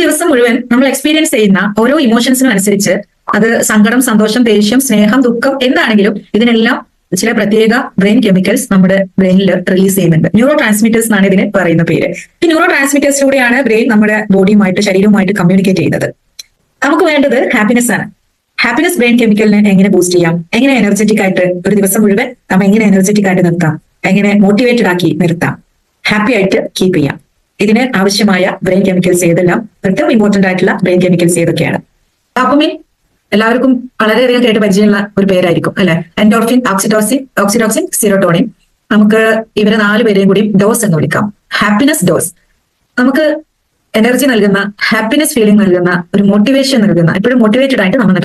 ദിവസം മുഴുവൻ നമ്മൾ എക്സ്പീരിയൻസ് ചെയ്യുന്ന ഓരോ ഇമോഷൻസിനും അനുസരിച്ച് അത് സങ്കടം, സന്തോഷം, ദേഷ്യം, സ്നേഹം, ദുഃഖം എന്താണെങ്കിലും ഇതിനെല്ലാം ചില പ്രത്യേക ബ്രെയിൻ കെമിക്കൽസ് നമ്മുടെ ബ്രെയിനിൽ റിലീസ് ചെയ്യുന്നുണ്ട്. ന്യൂറോ ട്രാൻസ്മിറ്റേഴ്സ് എന്നാണ് ഇതിന് പറയുന്ന പേര്. ഈ ന്യൂറോ ട്രാൻസ്മിറ്റേഴ്സിലൂടെയാണ് ബ്രെയിൻ നമ്മുടെ ബോഡിയുമായിട്ട്, ശരീരവുമായിട്ട് കമ്മ്യൂണിക്കേറ്റ് ചെയ്യുന്നത്. നമുക്ക് വേണ്ടത് ഹാപ്പിനെസ് ആണ്. ഹാപ്പിനെസ് ബ്രെയിൻ കെമിക്കലിനെ എങ്ങനെ ബൂസ്റ്റ് ചെയ്യാം, എങ്ങനെ എനർജറ്റിക് ആയിട്ട് ഒരു ദിവസം മുഴുവൻ നമ്മൾ എങ്ങനെ എനർജറ്റിക് ആയിട്ട് നിർത്താം, എങ്ങനെ മോട്ടിവേറ്റഡ് ആക്കി നിർത്താം, ഹാപ്പി ആയിട്ട് കീപ്പ് ചെയ്യാം, ഇതിന് ആവശ്യമായ ബ്രെയിൻ കെമിക്കൽസ് ഏതെല്ലാം, ഏറ്റവും ഇമ്പോർട്ടന്റ് ആയിട്ടുള്ള ബ്രെയിൻ കെമിക്കൽസ് ഏതൊക്കെയാണ്? ഡോപ്പമിൻ എല്ലാവർക്കും വളരെയധികം കേട്ട് പരിചയമുള്ള ഒരു പേരായിരിക്കും അല്ലെ. Endorphin, oxytocin, serotonin. നമുക്ക് ഇവരെ 4 പേരെയും കൂടി ഡോസ് എന്ന് വിളിക്കാം. ഹാപ്പിനെസ് ഡോസ് നമുക്ക് എനർജി നൽകുന്ന, ഹാപ്പിനെസ് ഫീലിംഗ് നൽകുന്ന, ഒരു മോട്ടിവേഷൻ നൽകുന്ന, എപ്പോഴും മോട്ടിവേറ്റഡ് ആയിട്ട് നമ്മൾ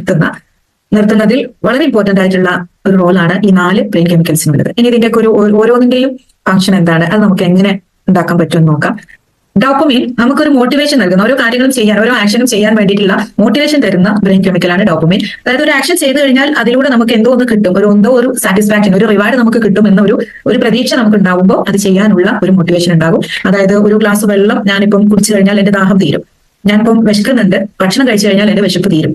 നിർത്തുന്നതിൽ വളരെ ഇമ്പോർട്ടന്റ് ആയിട്ടുള്ള ഒരു റോളാണ് ഈ 4 ബ്രെയിൻ കെമിക്കൽസിനുള്ളത്. ഇനി ഇതിന്റെയൊക്കെ ഓരോന്നിന്റെയും ഫംഗ്ഷൻ എന്താണ്, അത് നമുക്ക് എങ്ങനെ ഉണ്ടാക്കാൻ പറ്റുമെന്ന് നോക്കാം. ഡോപ്പമിൻ നമുക്കൊരു മോട്ടിവേഷൻ നൽകുന്ന, ഓരോ കാര്യങ്ങളും ചെയ്യാൻ, ഓരോ ആക്ഷനും ചെയ്യാൻ വേണ്ടിയിട്ടുള്ള മോട്ടിവേഷൻ തരുന്ന ബ്രെയിൻ കെമിക്കലാണ് ഡോപ്പമിൻ. അതായത് ഒരു ആക്ഷൻ ചെയ്തു കഴിഞ്ഞാൽ അതിലൂടെ നമുക്ക് എന്തോ ഒന്ന് കിട്ടും, ഒരു സാറ്റിസ്ഫാക്ഷൻ, ഒരു റിവാർഡ് നമുക്ക് കിട്ടും എന്ന ഒരു പ്രതീക്ഷ നമുക്ക് ഉണ്ടാകുമ്പോൾ അത് ചെയ്യാനുള്ള ഒരു മോട്ടിവേഷൻ ഉണ്ടാകും. അതായത് ഒരു ഗ്ലാസ് വെള്ളം ഞാനിപ്പം കുടിച്ചു കഴിഞ്ഞാൽ എന്റെ ദാഹം തീരും, ഞാനിപ്പം വിശക്കുന്നുണ്ട്, ഭക്ഷണം കഴിച്ചു കഴിഞ്ഞാൽ എന്റെ വിശപ്പ് തീരും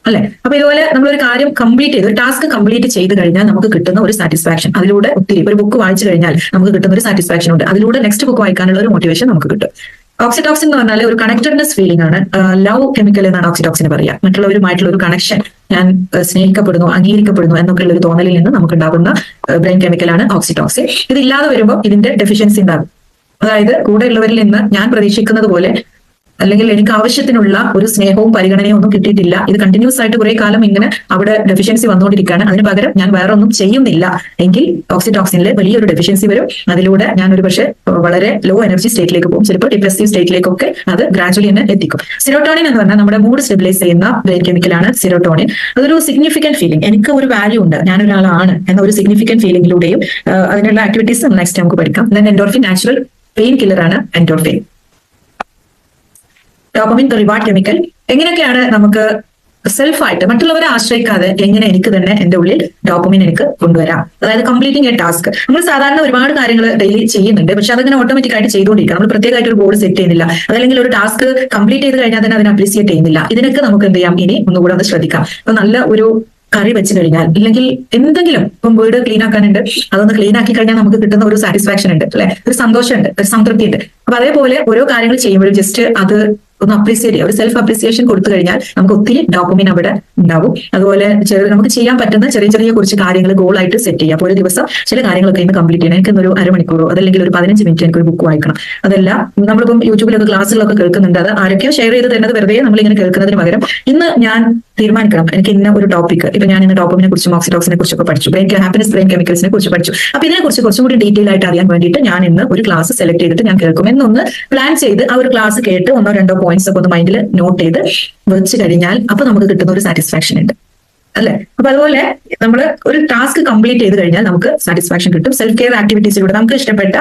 അല്ലെ. അപ്പൊ ഇതുപോലെ നമ്മളൊരു കാര്യം കംപ്ലീറ്റ് ചെയ്ത്, ഒരു ടാസ്ക് കംപ്ലീറ്റ് ചെയ്ത് കഴിഞ്ഞാൽ നമുക്ക് കിട്ടുന്ന ഒരു സാറ്റിസ്ഫാക്ഷൻ, അതിലൂടെ ഒത്തിരി, ഒരു ബുക്ക് വായിച്ചു കഴിഞ്ഞാൽ നമുക്ക് കിട്ടുന്ന ഒരു സാറ്റിസ്ഫാക്ഷൻ ഉണ്ട്, അതിലൂടെ നെക്സ്റ്റ് ബുക്ക് വായിക്കാനുള്ള ഒരു മോട്ടിവേഷൻ നമുക്ക് കിട്ടും. ഓക്സിറ്റോക്സിൻ എന്ന് പറഞ്ഞാൽ ഒരു കണക്റ്റഡ്നെസ് ഫീലിംഗ് ആണ്. ലവ് കെമിക്കൽ എന്നാണ് ഓക്സിറ്റോക്സിന് പറയുക. മറ്റുള്ളവരുമായിട്ടുള്ള ഒരു കണക്ഷൻ, ഞാൻ സ്നേഹിക്കപ്പെടുന്നു, അംഗീകരിക്കപ്പെടുന്നു എന്നൊക്കെയുള്ള ഒരു തോന്നലിൽ നിന്ന് നമുക്ക് ഉണ്ടാകുന്ന ബ്രെയിൻ കെമിക്കലാണ് ഓക്സിറ്റോക്സിൻ. ഇതില്ലാതെ വരുമ്പോൾ ഇതിന്റെ ഡെഫിഷ്യൻസി ഉണ്ടാകും. അതായത് കൂടെയുള്ളവരിൽ നിന്ന് ഞാൻ പ്രതീക്ഷിക്കുന്നത് പോലെ, അല്ലെങ്കിൽ എനിക്ക് ആവശ്യത്തിനുള്ള ഒരു സ്നേഹവും പരിഗണനയും ഒന്നും കിട്ടിയിട്ടില്ല, ഇത് കണ്ടിന്യൂസ് ആയിട്ട് കുറെ കാലം ഇങ്ങനെ അവിടെ ഡെഫിഷ്യൻസി വന്നുകൊണ്ടിരിക്കുകയാണ്, അതിന് പകരം ഞാൻ വേറെ ഒന്നും ചെയ്യുന്നില്ല എങ്കിൽ ഓക്സിറ്റോക്സിനിൽ വലിയൊരു ഡെഫിഷ്യൻസി വരും. അതിലൂടെ ഞാൻ ഒരു പക്ഷേ വളരെ ലോ എനർജി സ്റ്റേറ്റിലേക്ക് പോകും, ചിലപ്പോൾ ഡിപ്രസീവ് സ്റ്റേറ്റിലേക്കൊക്കെ അത് ഗ്രാജുവലി തന്നെ എത്തിക്കും. സെറോട്ടോണിൻ എന്ന് പറഞ്ഞാൽ നമ്മുടെ മൂഡ് സ്റ്റെബിലൈസ് ചെയ്യുന്ന ബ്രെയിൻ കെമിക്കലാണ് സെറോട്ടോണിൻ. അതൊരു സിഗ്നിഫിക്കന്റ് ഫീലിംഗ്, എനിക്ക് ഒരു വാല്യൂ ഉണ്ട്, ഞാനൊരാളാണ് എന്ന ഒരു സിഗ്നിഫിക്കന്റ് ഫീലിംഗിലൂടെയും അതിനുള്ള ആക്ടിവിറ്റീസ് നെക്സ്റ്റ് നമുക്ക് പഠിക്കാം. Then endorphin, natural pain കില്ലറാണ് endorphin. Dopamine reward chemical. എങ്ങനെയൊക്കെയാണ് നമുക്ക് സെൽഫായിട്ട്, മറ്റുള്ളവരെ ആശ്രയിക്കാതെ എങ്ങനെ എനിക്ക് തന്നെ എന്റെ ഉള്ളിൽ ഡോപ്പമിൻ എനിക്ക് കൊണ്ടുവരാം? അതായത് കംപ്ലീറ്റിംഗ് എ ടാസ്ക്. നമ്മൾ സാധാരണ ഒരുപാട് കാര്യങ്ങൾ ഡെയിലി ചെയ്യുന്നുണ്ട്, പക്ഷെ അതങ്ങനെ ഓട്ടോമാറ്റിക് ആയിട്ട് ചെയ്തുകൊണ്ടിരിക്കണം. നമ്മൾ പ്രത്യേകമായിട്ട് ഒരു ഗോൾ സെറ്റ് ചെയ്യുന്നില്ല, അതല്ലെങ്കിൽ ഒരു ടാസ്ക് കംപ്ലീറ്റ് ചെയ്ത് കഴിഞ്ഞാൽ തന്നെ അതിനെ അപ്രീസിയേറ്റ് ചെയ്യുന്നില്ല. ഇതിനൊക്കെ നമുക്ക് എന്ത് ചെയ്യാം, ഇനി ഒന്നുകൂടെ ഒന്ന് ശ്രദ്ധിക്കാം. അപ്പൊ നല്ല ഒരു കറി വെച്ച് കഴിഞ്ഞാൽ, അല്ലെങ്കിൽ എന്തെങ്കിലും ഇപ്പം വീട് ക്ലീൻ ആക്കാനുണ്ട്, അതൊന്ന് ക്ലീൻ ആക്കി കഴിഞ്ഞാൽ നമുക്ക് കിട്ടുന്ന ഒരു സാറ്റിസ്ഫാക്ഷൻ ഉണ്ട് അല്ലെ, ഒരു സന്തോഷമുണ്ട്, ഒരു സംതൃപ്തി ഉണ്ട്. അപ്പൊ അതേപോലെ ഓരോ കാര്യങ്ങൾ ചെയ്യുമ്പോഴും ജസ്റ്റ് അത് ഒന്ന് അപ്രീസിയേറ്റ് ചെയ്യുക, ഒരു സെൽഫ് അപ്രീസിയേഷൻ കൊടുത്തു കഴിഞ്ഞാൽ നമുക്ക് ഒത്തിരി ഡോപ്പമിൻ അവിടെ ഉണ്ടാവും. അതുപോലെ നമുക്ക് ചെയ്യാൻ പറ്റുന്ന ചെറിയ ചെറിയ കുറച്ച് കാര്യങ്ങൾ ഗോളായിട്ട് സെറ്റ് ചെയ്യുക. അപ്പോൾ ഒരു ദിവസം ചില കാര്യങ്ങളൊക്കെ ഇന്ന് കംപ്ലീറ്റ് ചെയ്യണം, എനിക്കൊന്നൊരു അരമണിക്കൂറോ അതല്ലെങ്കിൽ ഒരു 15 മിനിറ്റ് എനിക്കൊരു ബുക്ക് വായിക്കണം. അതെല്ലാം നമ്മളിപ്പം യൂട്യൂബിലൊക്കെ ക്ലാസ്സുകളൊക്കെ കേൾക്കുന്നുണ്ട്, അത് ആരൊക്കെയോ ഷെയർ ചെയ്ത് തരുന്നത് വെറുതെ നമ്മളിങ്ങനെ കേൾക്കുന്നതിന് പകരം ഇന്ന് ഞാൻ തീരുമാനിക്കണം, എനിക്ക് ഇന്ന ഒരു ടോപ്പിക്, ഇപ്പൊ ഞാൻ ഇന്ന് ഡോപ്പമിനെ കുറിച്ചും ഓക്സിറ്റോക്സിനെ കുറിച്ചൊക്കെ പഠിച്ചു, ഹാപ്പിനെസ് ബ്രെയിൻ കെമിക്കൽസിനെ കുറിച്ച് പഠിച്ചു. അപ്പൊ ഇതിനെക്കുറിച്ച് കുറച്ചും കൂടി ഡീറ്റെയിൽ ആയിട്ട് അറിയാൻ വേണ്ടിയിട്ട് ഞാൻ ഇന്ന് ഒരു ക്ലാസ് സെലക്ട് ചെയ്തിട്ട് ഞാൻ കേൾക്കും എന്നൊന്ന് പ്ലാൻ ചെയ്ത് ആ ഒരു ക്ലാസ് കേട്ട് 1-2 പോയിന്റ്സ് ഒക്കെ ഒന്ന് മൈൻഡിൽ നോട്ട് ചെയ്ത് വെച്ച് കഴിഞ്ഞാൽ അപ്പൊ നമുക്ക് കിട്ടുന്ന ഒരു സാറ്റിസ്ഫാക്ഷൻ ഉണ്ട് അല്ലെ. അപ്പൊ അതുപോലെ നമ്മൾ ഒരു ടാസ്ക് കംപ്ലീറ്റ് ചെയ്ത് കഴിഞ്ഞാൽ നമുക്ക് സാറ്റിസ്ഫാക്ഷൻ കിട്ടും. സെൽഫ് കെയർ ആക്ടിവിറ്റീസിലൂടെ നമുക്ക് ഇഷ്ടപ്പെട്ട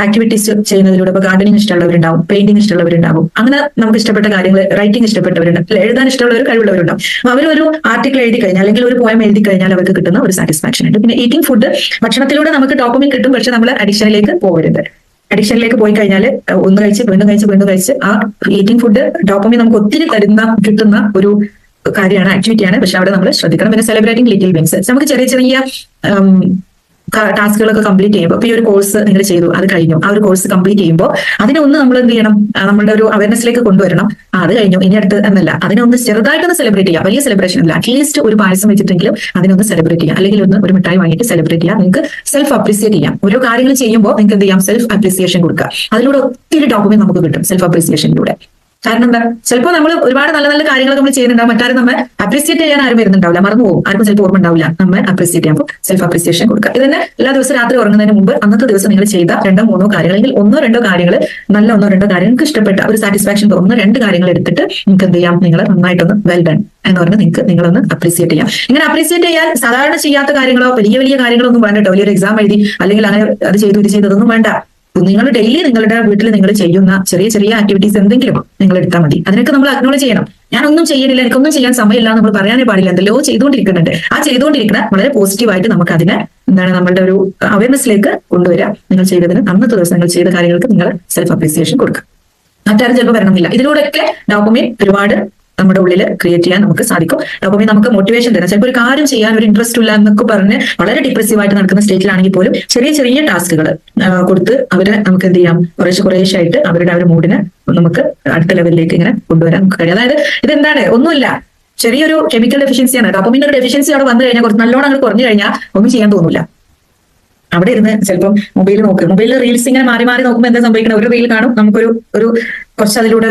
ആക്ടിവിറ്റീസ് ചെയ്യുന്നതിലൂടെ, ഇപ്പൊ ഗാർഡനിങ് ഇഷ്ടമുള്ളവരുണ്ടാവും, പെയിന്റിംഗ് ഇഷ്ടമുള്ളവരുണ്ടാവും, അങ്ങനെ നമുക്ക് ഇഷ്ടപ്പെട്ട കാര്യങ്ങൾ, റൈറ്റിംഗ് ഇഷ്ടപ്പെട്ടവരുണ്ടാവും, എഴുതാൻ ഇഷ്ടമുള്ള കഴിവുള്ളവരുണ്ടാവും. അപ്പൊ അവരൊരു ആർട്ടിക്കിൾ എഴുതി കഴിഞ്ഞാൽ അല്ലെങ്കിൽ ഒരു പോയം എഴുതി കഴിഞ്ഞാൽ അവർക്ക് കിട്ടുന്ന ഒരു സാറ്റിസ്ഫാക്ഷൻ ഉണ്ട്. പിന്നെ ഈറ്റിംഗ് ഫുഡ്, ഭക്ഷണത്തിലൂടെ നമുക്ക് ഡോപ്പമിൻ കിട്ടും, പക്ഷെ നമ്മൾ അഡിക്ഷനിലേക്ക് പോകരുത്. അഡിക്ഷനിലേക്ക് പോയി കഴിഞ്ഞാൽ ഒന്ന് കഴിച്ച് വീണ്ടും കഴിച്ച് ആ ഈറ്റിംഗ് ഫുഡ് ഡോപ്പമിൻ നമുക്ക് ഒത്തിരി കിട്ടുന്ന ഒരു കാര്യമാണ്, ആക്ടിവിറ്റിയാണ്, പക്ഷെ അവിടെ നമ്മൾ ശ്രദ്ധിക്കണം. പിന്നെ സെലിബ്രേറ്റിംഗ് ലിറ്റിൽ വിൻസ്, നമുക്ക് ചെറിയ ചെറിയ ടാസ്കുകളൊക്കെ കംപ്ലീറ്റ് ചെയ്യുമ്പോൾ, ഇപ്പൊ ഈ ഒരു കോഴ്സ് നിങ്ങൾ ചെയ്തു, അത് കഴിഞ്ഞു, ആ ഒരു കോഴ്സ് കംപ്ലീറ്റ് ചെയ്യുമ്പോൾ അതിനെ ഒന്ന് നമ്മൾ എന്ത് ചെയ്യണം, നമ്മുടെ ഒരു അവയർനെസ്സിലേക്ക് കൊണ്ടുവരണം. അത് കഴിഞ്ഞു, ഇനി അടുത്ത് എന്നല്ല, അതിനെ ഒന്ന് ചെറുതായിട്ടൊന്ന് സെലിബ്രേറ്റ് ചെയ്യാം. വലിയ സെലിബ്രേഷൻ അല്ല, അറ്റ്ലീസ്റ്റ് ഒരു പായസം വെച്ചിട്ടെങ്കിലും അതിനൊന്ന് സെലിബ്രേറ്റ് ചെയ്യാം, അല്ലെങ്കിൽ ഒരു മിഠായി വാങ്ങിയിട്ട് സെലിബ്രേറ്റ് ചെയ്യാം. നിങ്ങൾക്ക് സെൽഫ് അപ്രീസിയേറ്റ് ചെയ്യാം. ഓരോ കാര്യങ്ങൾ ചെയ്യുമ്പോൾ നിങ്ങൾക്ക് എന്ത് ചെയ്യാം, സെൽഫ് അപ്രീസിയേഷൻ കൊടുക്കുക. അതിലൂടെ ഒത്തിരി ഡോപ്പമിൻ നമുക്ക് കിട്ടും സെൽഫ് അപ്രീസിയേഷനിലൂടെ. കാരണം എന്താ, ചിലപ്പോൾ നമ്മൾ ഒരുപാട് നല്ല നല്ല കാര്യങ്ങൾ നമ്മൾ ചെയ്യുന്നുണ്ടാവും, മറ്റാരും നമ്മൾ അപ്രീസിയേറ്റ് ചെയ്യാൻ ആരും വരുന്നുണ്ടാവില്ല, മറന്നു പോകും, ആർക്കും ചിലപ്പോൾ ഓർമ്മ ഉണ്ടാവില്ല, നമ്മൾ അപ്രീസിയേറ്റ് ചെയ്യുമ്പോൾ സെൽഫ് അപ്രീസിയേഷൻ കൊടുക്കുക. ഇത് തന്നെ എല്ലാ ദിവസവും രാത്രി ഉറങ്ങുന്നതിന് മുമ്പ് അന്നത്തെ ദിവസം നിങ്ങൾ ചെയ്ത 2-3 കാര്യങ്ങൾ, അല്ലെങ്കിൽ 1-2 കാര്യങ്ങൾ, നല്ല 1-2 കാര്യങ്ങൾ, നിങ്ങൾക്ക് ഇഷ്ടപ്പെട്ട ഒരു സാറ്റിസ്ഫാക്ഷൻ തോന്നുന്ന 2 കാര്യങ്ങൾ എടുത്തിട്ട് നിങ്ങൾക്ക് എന്ത് ചെയ്യാം, നിങ്ങൾ നന്നായിട്ടൊന്ന് വെൽ ഡൺ എന്ന് പറഞ്ഞ് നിങ്ങളൊന്ന് അപ്രീസിയേറ്റ് ചെയ്യാം. ഇങ്ങനെ അപ്രീസിയേറ്റ് ചെയ്യാൻ സാധാരണ ചെയ്യാത്ത കാര്യങ്ങളോ വലിയ വലിയ കാര്യങ്ങളൊന്നും വേണ്ട കേട്ടോ. വലിയൊരു എക്സാം എഴുതി അല്ലെങ്കിൽ അങ്ങനെ അത് ചെയ്തു ഇത് ചെയ്തതൊന്നും വേണ്ട. നിങ്ങൾ ഡെയിലി നിങ്ങളുടെ വീട്ടിൽ നിങ്ങൾ ചെയ്യുന്ന ചെറിയ ചെറിയ ആക്ടിവിറ്റീസ് എന്തെങ്കിലും നിങ്ങൾ എടുത്താൽ മതി. അതിനൊക്കെ നമ്മൾ അക്നോളജ് ചെയ്യണം. ഞാനൊന്നും ചെയ്യണില്ല, എനിക്കൊന്നും ചെയ്യാൻ സമയമില്ല നമ്മൾ പറയാനേ പാടില്ല. എന്തെല്ലോ ചെയ്തുകൊണ്ടിരിക്കുന്നുണ്ട്. ആ ചെയ്തുകൊണ്ടിരിക്കുന്ന വളരെ പോസിറ്റീവായിട്ട് നമുക്ക് അതിനെ നമ്മളുടെ ഒരു അവയർനെസ്സിലേക്ക് കൊണ്ടുവരാം. നിങ്ങൾ ചെയ്തതിന് അന്നത്തെ ദിവസം നിങ്ങൾ ചെയ്ത കാര്യങ്ങൾക്ക് നിങ്ങൾ സെൽഫ് അപ്രീസിയേഷൻ കൊടുക്കുക. മറ്റാരും ചിലപ്പോൾ വരണമെന്നില്ല. ഇതിലൂടെയൊക്കെ ഡോപ്പമൈൻ ഒരുപാട് നമ്മുടെ ഉള്ളിൽ ക്രിയേറ്റ് ചെയ്യാൻ നമുക്ക് സാധിക്കും. ഡോപ്പമൈൻ നമുക്ക് മോട്ടിവേഷൻ തരാം. ചിലപ്പോൾ ഒരു കാര്യം ചെയ്യാൻ ഒരു ഇൻട്രസ്റ്റ് ഇല്ല എന്നൊക്കെ പറഞ്ഞ് വളരെ ഡിപ്രസീവായിട്ട് നടക്കുന്ന സ്റ്റേറ്റിലാണെങ്കിൽ പോലും ചെറിയ ചെറിയ ടാസ്കുകൾ കൊടുത്ത് അവരെ നമുക്ക് എന്ത് ചെയ്യാം, കുറേശ്ശെ ആയിട്ട് അവരുടെ ആ ഒരു മൂഡിനെ നമുക്ക് അടുത്ത ലെവലിലേക്ക് ഇങ്ങനെ കൊണ്ടുവരാൻ നമുക്ക് കഴിയും. അതായത് ഇതെന്താണ്, ഒന്നുമില്ല, ചെറിയൊരു കെമിക്കൽ ഡെഫിഷ്യൻസിയാണ്. ഡോപ്പമൈൻ്റെ ഒരു ഡെഫിഷ്യൻസി അവിടെ വന്നു കഴിഞ്ഞാൽ, കുറച്ച് നല്ലോണം അങ്ങോട്ട് കുറഞ്ഞു കഴിഞ്ഞാൽ ഒന്നും ചെയ്യാൻ തോന്നില്ല. അവിടെ ഇരുന്ന് ചിലപ്പം മൊബൈൽ നോക്ക്, മൊബൈലിൽ റീൽസ് ഇങ്ങനെ മാറി മാറി നോക്കുമ്പോൾ എന്താ സംഭവിക്കണം, ഒരു റീൽ കാണും, നമുക്കൊരു കുറച്ച് അതിലൂടെ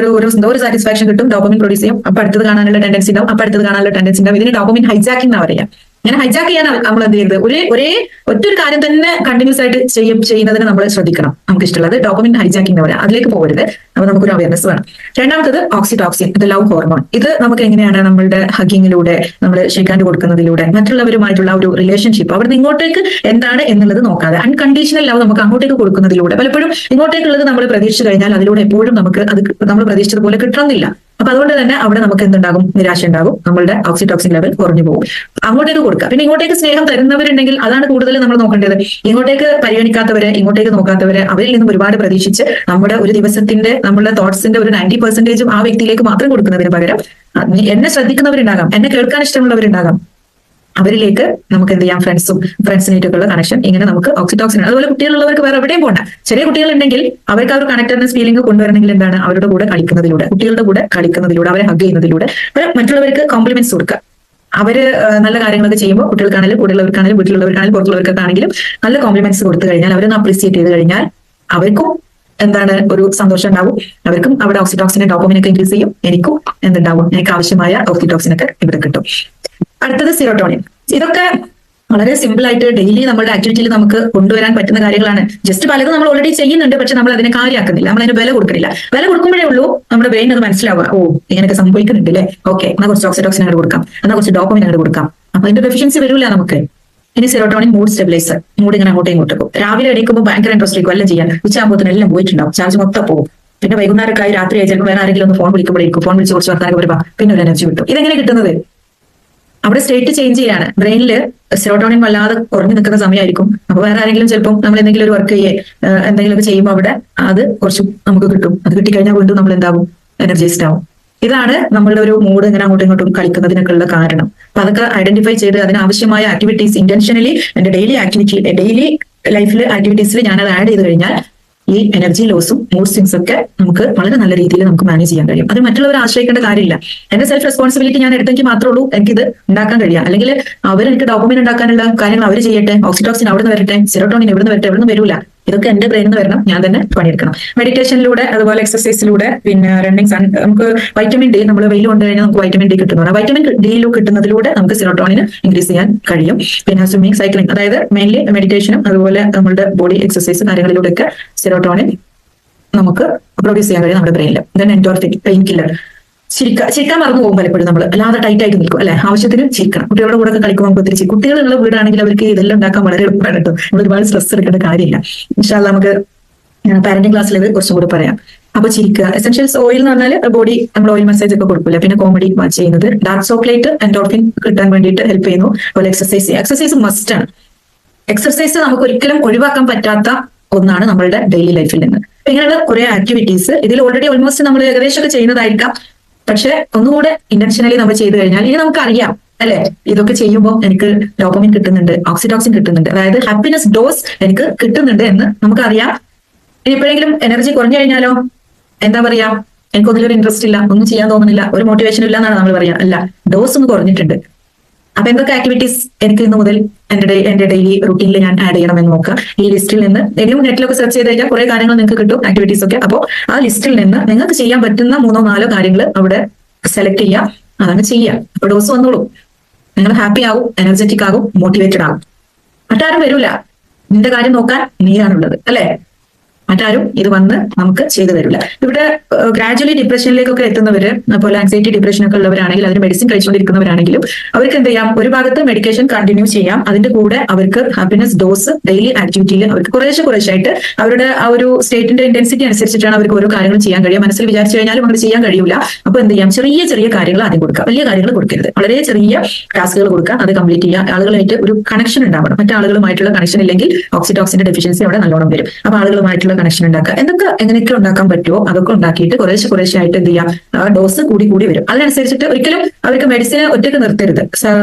ഒരു സാറ്റിസ്ഫാക്ഷൻ കിട്ടും, ഡോപ്പമിൻ പ്രൊഡ്യൂസ് ചെയ്യും, അപ്പൊ അടുത്തത് കാണാനുള്ള ടെൻഡൻസി ഉണ്ടാവും, അപ്പൊ അടുത്തത് കാണാനുള്ള ടെൻഡൻസി ഉണ്ടാവും. ഇതിന് ഡോപ്പമിൻ ഹൈജാക്കിംഗ് എന്നാ പറയാം. ഇങ്ങനെ ഹൈജാക്ക് ചെയ്യാൻ നമ്മൾ എന്ത് ചെയ്യരുത്, ഒറ്റൊരു കാര്യം തന്നെ കണ്ടിന്യൂസ് ആയിട്ട് ചെയ്യുന്നതിന് നമ്മൾ ശ്രദ്ധിക്കണം. നമുക്ക് ഇഷ്ടമുള്ളത് ഡോപ്പമിൻ ഹൈജാക്കിംഗ് എന്ന് പറയാം, അതിലേക്ക് പോകരുത്. അപ്പൊ നമുക്കൊരു അവയർനെസ് വേണം. രണ്ടാമത്തത് ഓക്സിറ്റോക്സിൻ, ഇത് ലവ് ഹോർമോൺ. ഇത് നമുക്ക് എങ്ങനെയാണ് നമ്മളുടെ ഹഗ്ഗിങ്ങിലൂടെ, നമ്മൾ ഷേക്ക് കൊടുക്കുന്നതിലൂടെ, മറ്റുള്ളവരുമായിട്ടുള്ള ഒരു റിലേഷൻഷിപ്പ് അവിടെ നിന്ന് ഇങ്ങോട്ടേക്ക് എന്താണ് എന്നുള്ളത് നോക്കാതെ അൺകണ്ടീഷണൽ ലവ് നമുക്ക് അങ്ങോട്ടേക്ക് കൊടുക്കുന്നതിലൂടെ, പലപ്പോഴും ഇങ്ങോട്ടേക്കുള്ളത് നമ്മൾ പ്രതീക്ഷിച്ചു കഴിഞ്ഞാൽ അതിലൂടെ എപ്പോഴും നമുക്ക് അത് നമ്മൾ പ്രതീക്ഷിച്ചതുപോലെ കിട്ടണമെന്നില്ല. അപ്പൊ അതുകൊണ്ട് തന്നെ അവിടെ നമുക്ക് എന്തുണ്ടാകും, നിരാശ ഉണ്ടാകും, നമ്മളുടെ ഓക്സിറ്റോക്സിൻ ലെവൽ കുറഞ്ഞു പോകും. അങ്ങോട്ടേക്ക് കൊടുക്കുക. പിന്നെ ഇങ്ങോട്ടേക്ക് സ്നേഹം തരുന്നവരുണ്ടെങ്കിൽ അതാണ് കൂടുതൽ നമ്മൾ നോക്കേണ്ടത്. ഇങ്ങോട്ടേക്ക് പരിഗണിക്കാത്തവരെ, ഇങ്ങോട്ടേക്ക് നോക്കാത്തവരെ, അവരിൽ നിന്നും ഒരുപാട് പ്രതീക്ഷിച്ച് നമ്മുടെ ഒരു ദിവസത്തിന്റെ, നമ്മുടെ തോട്ട്സിന്റെ ഒരു 90% ആ വ്യക്തിയിലേക്ക് മാത്രം കൊടുക്കുന്നതിന് പകരം എന്നെ ശ്രദ്ധിക്കുന്നവരുണ്ടാകാം, എന്നെ കേൾക്കാൻ ഇഷ്ടമുള്ളവരുണ്ടാകാം, അവരിലേക്ക് നമുക്ക് എന്ത് ചെയ്യാം, ഫ്രണ്ട്സിനായിട്ടൊക്കെയുള്ള കണക്ഷൻ ഇങ്ങനെ നമുക്ക് ഓക്സിറ്റോക്സിൻ. അതുപോലെ കുട്ടികളുള്ളവർക്ക് വേറെ എവിടെയും പോകണ്ട. ചെറിയ കുട്ടികളുണ്ടെങ്കിൽ അവർക്ക് ആ ഒരു കണക്റ്റഡ്നെസ് ഫീലിംഗ് കൊണ്ടുവരണമെങ്കിൽ എന്താണ്, അവരുടെ കൂടെ കളിക്കുന്നതിലൂടെ, കുട്ടികളുടെ കൂടെ കളിക്കുന്നതിലൂടെ, അവരെ ഹഗ് ചെയ്യുന്നതിലൂടെ, മറ്റുള്ളവർക്ക് കോംപ്ലിമെന്റ്സ് കൊടുക്കുക. അവര് നല്ല കാര്യങ്ങളൊക്കെ ചെയ്യുമ്പോൾ കുട്ടികൾക്കാണെങ്കിലും കൂടെയുള്ളവർക്കാണെങ്കിലും വീട്ടിലുള്ളവർക്കാണെങ്കിലും പുറത്തുള്ളവർക്കാണെങ്കിലും നല്ല കോംപ്ലിമെന്റ്സ് കൊടുത്തു കഴിഞ്ഞാൽ, അവരൊന്ന് അപ്രീസിയേറ്റ് ചെയ്ത് കഴിഞ്ഞാൽ അവർക്കും എന്താണ് ഒരു സന്തോഷം ഉണ്ടാവും. അവർക്കും അവിടെ ഓക്സിറ്റോക്സിനെ, ഡോപ്പമിനൊക്കെ ഇൻക്രീസ് ചെയ്യും. എനിക്കും എന്തുണ്ടാവും, എനിക്ക് ആവശ്യമായ ഓക്സിറ്റോക്സിനൊക്കെ ഇവിടെ കിട്ടും. അടുത്തത് സിറോട്ടോണിൻ. ഇതൊക്കെ വളരെ സിമ്പിൾ ആയിട്ട് ഡെയിലി നമ്മുടെ ആക്ടിവിറ്റിയിൽ നമുക്ക് കൊണ്ടുവരാൻ പറ്റുന്ന കാര്യങ്ങളാണ്. ജസ്റ്റ് പലതും നമ്മൾ ഓൾറെഡി ചെയ്യുന്നുണ്ട്, പക്ഷെ നമ്മൾ അതിനെ കാര്യമാക്കുന്നില്ല, നമ്മൾ അതിന് വില കൊടുക്കുന്നില്ല. വില കൊടുക്കുമ്പോഴേ ഉള്ളൂ നമ്മുടെ ബ്രെയിൻ അത് മനസ്സിലാവുക, ഓ ഇങ്ങനെയൊക്കെ സംഭവിക്കുന്നുണ്ട് അല്ലേ, ഓക്കെ എന്നാൽ കുറച്ച് ഓക്സിറ്റോക്സിൻ അങ്ങോട്ട് കൊടുക്കാം, എന്നാൽ കുറച്ച് ഡോപ്പമിൻ അങ്ങോട്ട് കൊടുക്കാം. അപ്പൊ അതിന്റെ ഡെഫിഷ്യൻസി വരില്ല നമുക്ക്. ഇനി സിറോട്ടോണിൻ മൂഡ് സ്റ്റെബിലൈസർ, മൂഡ് ഇങ്ങനെ അങ്ങോട്ടും ഇങ്ങോട്ടും പോകും. രാവിലെ എണീക്കുമ്പോൾ ഭയങ്കര ഇൻട്രസ്റ്റ് ആയിരിക്കും എല്ലാം ചെയ്യാൻ, ഉച്ചയാകുമ്പോൾ എല്ലാം പോയിട്ടുണ്ടാവും, ചാർജ് മൊത്തം പോകും. പിന്നെ വൈകുന്നേരമൊക്കെ രാത്രി ആയി ചിലപ്പോൾ വേറെ ആരെങ്കിലും ഒന്ന് ഫോൺ വിളിക്കുമ്പോഴേക്കും, ഫോൺ വിളിച്ച് കുറച്ച് വർത്താനൊക്കെ വരുമ്പോൾ പിന്നെ ഒരു എനർജി കിട്ടും. ഇതെങ്ങനെ കിട്ടുന്നത്, അവിടെ സ്റ്റേറ്റ് ചേഞ്ച് ചെയ്യാണ്. ബ്രെയിനിൽ സെറോട്ടോണിൻ വല്ലാതെ കുറഞ്ഞു നിൽക്കുന്ന സമയമായിരിക്കും. അപ്പൊ വേറെ ആരെങ്കിലും ചിലപ്പോൾ നമ്മൾ എന്തെങ്കിലും ഒരു വർക്ക് എന്തെങ്കിലുമൊക്കെ ചെയ്യുമ്പോൾ അവിടെ അത് കുറച്ച് നമുക്ക് കിട്ടും. അത് കിട്ടിക്കഴിഞ്ഞാൽ വീണ്ടും നമ്മൾ എന്താവും, എനർജൈസ്ഡ് ആവും. ഇതാണ് നമ്മളുടെ ഒരു മൂഡ് ഇങ്ങനെ അങ്ങോട്ടും ഇങ്ങോട്ടും കളിക്കുന്നതിനൊക്കെ ഉള്ള കാരണം. അപ്പൊ അതൊക്കെ ഐഡന്റിഫൈ ചെയ്ത് അതിനാവശ്യമായ ആക്ടിവിറ്റീസ് ഇന്റൻഷനലി എന്റെ ഡെയിലി ലൈഫിൽ ആക്ടിവിറ്റീസിൽ ഞാനത് ആഡ് ചെയ്ത് കഴിഞ്ഞാൽ ഈ എനർജി ലോസും മൂഡ് സ്വിങ്സ് ഒക്കെ നമുക്ക് വളരെ നല്ല രീതിയിൽ നമുക്ക് മാനേജ് ചെയ്യാൻ കഴിയും. അത് മറ്റുള്ളവരെ ആശ്രയിക്കേണ്ട കാര്യമില്ല. എന്റെ സെൽഫ് റെസ്പോൺസിബിലിറ്റി ഞാൻ എടുത്തെങ്കിൽ മാത്രമേ ഉള്ളൂ എനിക്കിത് ഉണ്ടാക്കാൻ കഴിയുക. അല്ലെങ്കിൽ എനിക്ക് ഡോപ്പമിൻ ഉണ്ടാക്കാനുള്ള കാര്യങ്ങൾ അവർ ചെയ്യട്ടെ, ഓക്സിറ്റോക്സിൻ അവിടെ നിന്ന് വരട്ടെ, സിറോട്ടോണിൻ എവിടെ നിന്ന് വരട്ടെ, എവിടെ നിന്ന് വരില്ല. ഇതൊക്കെ എന്റെ ബ്രെയിനിൽ നിന്ന് വരണം, ഞാൻ തന്നെ പണിയെടുക്കണം. മെഡിറ്റേഷനിലൂടെ, അതുപോലെ എക്സസൈസിലൂടെ, പിന്നെ റണ്ണിങ്, നമുക്ക് വൈറ്റമിൻ ഡി, നമ്മൾ വെയിൽ കൊണ്ട് കഴിഞ്ഞാൽ നമുക്ക് വൈറ്റമിൻ ഡി കിട്ടുന്നതാണ്. വൈറ്റമിൻ ഡിയിലൂടെ കിട്ടുന്നതിലൂടെ നമുക്ക് സിറോട്ടോണിന് ഇൻക്രീസ് ചെയ്യാൻ കഴിയും. പിന്നെ സ്വിമ്മിങ്, സൈക്ലിംഗ്, അതായത് മെയിൻലി മെഡിറ്റേഷനും അതുപോലെ നമ്മുടെ ബോഡി എക്സസൈസ് കാര്യങ്ങളിലൂടെയൊക്കെ സിറോട്ടോണിൻ നമുക്ക് പ്രൊഡ്യൂസ് ചെയ്യാൻ കഴിയും നമ്മുടെ ബ്രെയിനിൽ. Then endorphin, pain killer. ചിരിക്കാൻ മറന്നു പോകും പലപ്പോഴും, നമ്മൾ അല്ലാതെ ടൈറ്റ് ആയിട്ട് നിൽക്കും അല്ലെ, ആവശ്യത്തിന് ചിരിക്കണം. കുട്ടികളുടെ കൂടെ ഒക്കെ കളിക്കുമ്പോൾ നമുക്ക് ഒത്തിരി കുട്ടികളുള്ള വീടാണെങ്കിൽ അവർക്ക് ഇതെല്ലാം ഉണ്ടാക്കാൻ വളരെ എളുപ്പമാണ് കേട്ടോ. നമ്മൾ ഒരുപാട് സ്ട്രെസ് എടുക്കേണ്ട കാര്യമില്ല. ഇൻഷാ നമുക്ക് പാരന്റിംഗ് ക്ലാസ്സിൽ ഇത് കുറച്ചും കൂടി പറയാം. അപ്പൊ ചിരിക്കുക. എസെൻഷ്യൽസ് ഓയിൽ എന്ന് പറഞ്ഞാൽ ബോഡി നമ്മൾ ഓയിൽ മസാജ് ഒക്കെ കൊടുക്കില്ല. പിന്നെ കോമഡി വാച്ച് ചെയ്യുന്നത്, ഡാർക്ക് ചോക്ലേറ്റ് എൻഡോർഫിൻ കിട്ടാൻ വേണ്ടിയിട്ട് ഹെൽപ്പ് ചെയ്യുന്നു. അതുപോലെ എക്സസൈസ് മസ്റ്റ് ആണ്. എക്സസൈസ് നമുക്ക് ഒരിക്കലും ഒഴിവാക്കാൻ പറ്റാത്ത ഒന്നാണ് നമ്മളുടെ ഡെയിലി ലൈഫിൽ നിന്ന്. ഇങ്ങനെയുള്ള കുറെ ആക്ടിവിറ്റീസ് ഇതിൽ ഓൾറെഡി ഓൾമോസ്റ്റ് നമ്മൾ ഏകദേശം ഒക്കെ ചെയ്യുന്നതായിരിക്കാം. പക്ഷെ ഒന്നുകൂടെ ഇന്റൻഷനലി നമ്മൾ ചെയ്തു കഴിഞ്ഞാൽ ഇനി നമുക്കറിയാം അല്ലെ, ഇതൊക്കെ ചെയ്യുമ്പോൾ എനിക്ക് ഡോപ്പമിൻ കിട്ടുന്നുണ്ട്, ഓക്സിറ്റോക്സിൻ കിട്ടുന്നുണ്ട്, അതായത് ഹാപ്പിനെസ് ഡോസ് എനിക്ക് കിട്ടുന്നുണ്ട് എന്ന് നമുക്കറിയാം. ഇനി എപ്പോഴെങ്കിലും എനർജി കുറഞ്ഞു കഴിഞ്ഞാലോ എന്താ പറയാ, എനിക്കൊന്നിലൊരു ഇൻട്രസ്റ്റ് ഇല്ല, ഒന്നും ചെയ്യാൻ തോന്നുന്നില്ല, ഒരു മോട്ടിവേഷൻ ഇല്ല എന്നാണ് നമ്മൾ പറയാ. അല്ല, ഡോസ് ഒന്ന് കുറഞ്ഞിട്ടുണ്ട്. അപ്പൊ എന്തൊക്കെ ആക്ടിവിറ്റീസ് എനിക്ക് ഇന്ന് മുതൽ എന്റെ ഡെയിലി റുട്ടീനിൽ ഞാൻ ആഡ് ചെയ്യണമെന്ന് നോക്കുക. ഈ ലിസ്റ്റിൽ നിന്ന് ഏതെങ്കിലും നെറ്റിലൊക്കെ സെർച്ച് ചെയ്ത് കഴിഞ്ഞാൽ കുറെ കാര്യങ്ങൾ നിങ്ങൾക്ക് കിട്ടും, ആക്ടിവിറ്റീസ് ഒക്കെ. അപ്പോൾ ആ ലിസ്റ്റിൽ നിന്ന് നിങ്ങൾക്ക് ചെയ്യാൻ പറ്റുന്ന 3-4 കാര്യങ്ങൾ അവിടെ സെലക്ട് ചെയ്യുക, അതാണ് ചെയ്യുക. അപ്പൊ ഡോസ് വന്നോളൂ, നിങ്ങൾ ഹാപ്പി ആകും, എനർജറ്റിക് ആകും, മോട്ടിവേറ്റഡ് ആകും. മറ്റാരും വരൂല, നിന്റെ കാര്യം നോക്കാൻ നീയാണുള്ളത് അല്ലെ. മറ്റാരും ഇത് വന്ന് നമുക്ക് ചെയ്തു തരില്ല. ഇവിടെ ഗ്രാജുവലി ഡിപ്രഷനിലേക്കൊക്കെ എത്തുന്നവര്, അതുപോലെ ആൻസൈറ്റി ഡിപ്രഷൻ ഒക്കെ ഉള്ളവരാണെങ്കിൽ, അതിന് മെഡിസിൻ കഴിച്ചുകൊണ്ടിരിക്കുന്നവരാണെങ്കിലും അവർക്ക് എന്ത് ചെയ്യാം, ഒരു ഭാഗത്ത് മെഡിക്കേഷൻ കണ്ടിന്യൂ ചെയ്യാം, അതിന്റെ കൂടെ അവർക്ക് ഹാപ്പിനെസ് ഡോസ് ഡെയിലി ആക്ടിവിറ്റിയിൽ അവർക്ക് കുറേശ്ശായിട്ട് അവരുടെ ആ ഒരു സ്റ്റേറ്റിന്റെ ഇന്റൻസിറ്റി അനുസരിച്ചിട്ടാണ് അവർക്ക് ഓരോ കാര്യങ്ങൾ ചെയ്യാൻ കഴിയുക. മനസ്സിൽ വിചാരിച്ചു കഴിഞ്ഞാലും അങ്ങനെ ചെയ്യാൻ കഴിയില്ല. അപ്പൊ എന്ത് ചെയ്യാം, ചെറിയ കാര്യങ്ങൾ ആദ്യം കൊടുക്കുക, വലിയ കാര്യങ്ങൾ കൊടുക്കരുത്. വളരെ ചെറിയ ടാസ്കുകൾ കൊടുക്കുക, അത് കംപ്ലീറ്റ് ചെയ്യുക. ആളുകളായിട്ട് ഒരു കണക്ഷൻ ഉണ്ടാവണം. മറ്റാളുകളുമായിട്ടുള്ള കണക്ഷൻ ഇല്ലെങ്കിൽ ഓക്സിറ്റോക്സിന്റെ ഡെഫിഷ്യൻസി അവിടെ നല്ലോണം വരും. അപ്പൊ ആളുകളുമായിട്ടുള്ള കണക്ഷൻ ഉണ്ടാക്കുക, എങ്ങനെയൊക്കെ ഉണ്ടാക്കാൻ പറ്റുമോ അതൊക്കെ ഉണ്ടാക്കിയിട്ട് കുറേശ്ശെ ആയിട്ട് എന്ത് ചെയ്യാം, ഡോസ് കൂടി വരും. അതിനനുസരിച്ചിട്ട് ഒരിക്കലും അവർക്ക് മെഡിസിനെ ഒറ്റയ്ക്ക് നിർത്തരുത്.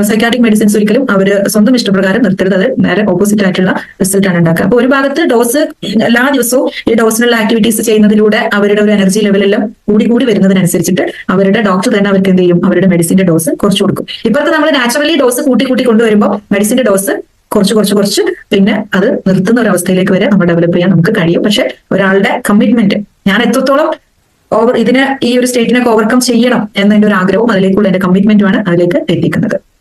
സൈക്കാട്രിക് മെഡിസിൻസ് ഒരിക്കലും അവർ സ്വന്തം ഇഷ്ടപ്രകാരം നിർത്തരുത്. അത് നേരെ ഓപ്പോസിറ്റ് ആയിട്ടുള്ള റിസൾട്ട് ആണ് ഉണ്ടാക്കുക. അപ്പൊ ഒരു ഭാഗത്ത് ഡോസ് എല്ലാ ദിവസവും ഈ ഡോസിനുള്ള ആക്ടിവിറ്റീസ് ചെയ്യുന്നതിലൂടെ അവരുടെ ഒരു എനർജി ലെവലെല്ലാം കൂടി വരുന്നതിനനുസരിച്ചിട്ട് അവരുടെ ഡോക്ടർ തന്നെ അവർക്ക് എന്ത് ചെയ്യും, അവരുടെ മെഡിസിന്റെ ഡോസ് കുറച്ച് കൊടുക്കും. ഇപ്പോഴത്തെ നമ്മൾ നാച്ചുറലി ഡോസ് കൂട്ടി കൊണ്ടുവരുമ്പോൾ മെഡിസിന്റെ ഡോസ് കുറച്ച് പിന്നെ അത് നിർത്തുന്ന ഒരു അവസ്ഥയിലേക്ക് വരെ നമ്മൾ ഡെവലപ്പ് ചെയ്യാൻ നമുക്ക് കഴിയും. പക്ഷെ ഒരാളുടെ കമ്മിറ്റ്മെന്റ്, ഞാൻ എത്രത്തോളം ഈ ഒരു സ്റ്റേറ്റിനൊക്കെ ഓവർകം ചെയ്യണം എന്നതിന്റെ ഒരു ആഗ്രഹവും അതിലേക്കുള്ള എന്റെ കമ്മിറ്റ്മെന്റുമാണ് അതിലേക്ക് എത്തിക്കുന്നത്.